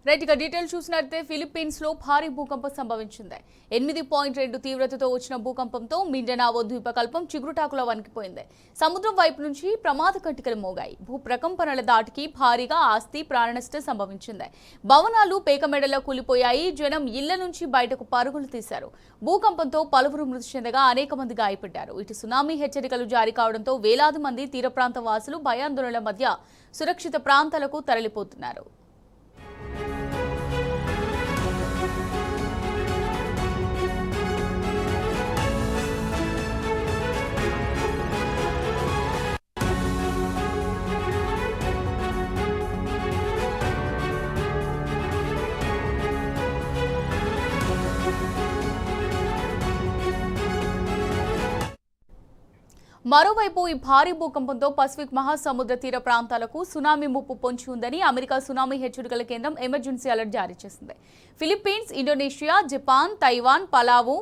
Right ఇక detail చూసినట్లయితే Philippines లో భారీ భూకంపం సంభవించింది. 8.2 తీవ్రతతో వచ్చిన భూకంపంతో మిండనావో ద్వీపకల్పం చిగురుటాకులా వణికిపోయింది. సముద్రం వైపు నుంచి ప్రమాద కంటికలు మోగాయి. భూ ప్రకంపనల దాటికి భారీగా ఆస్తి ప్రాణనష్టం సంభవించింది. భవనాలు పేకమెడలో కూలిపోయాయి. జనం ఇళ్ల నుంచి బయటకు పరుగులు తీశారు. భూకంపంతో పలువురు మృతి చెందగా అనేక మంది గాయపడ్డారు. ఇటు సునామీ హెచ్చరికలు జారీ కావడంతో వేలాది మంది తీర ప్రాంత వాసులు భయాందోళనల మధ్య సురక్షిత ప్రాంతాలకు తరలిపోతున్నారు. మరోవైపు ఈ భారీ భూకంపంతో పసిఫిక్ మహాసముద్ర తీర ప్రాంతాలకు సునామీ ముప్పు పొంచి ఉందని అమెరికా సునామీ హెచ్చరికల కేంద్రం ఎమర్జెన్సీ అలర్ట్ జారీ చేసింది. Philippines, Indonesia, Japan, Taiwan, pulao,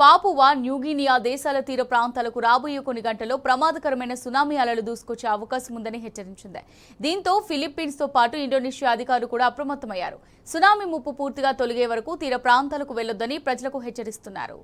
Papua New Guinea దేశాల తీర ప్రాంతాలకు రాబోయే కొన్ని గంటల్లో ప్రమాదకరమైన సునామీ అలలు దూసుకొచ్చే అవకాశం ఉందని హెచ్చరించింది. దీంతో ఫిలిప్పీన్స్ తో పాటు ఇండోనేషియా అధికారులు కూడా అప్రమత్తమయ్యారు. సునామీ ముప్పు పూర్తిగా తొలగే వరకు తీర ప్రాంతాలకు వెళ్లొద్దని ప్రజలకు హెచ్చరిస్తున్నారు.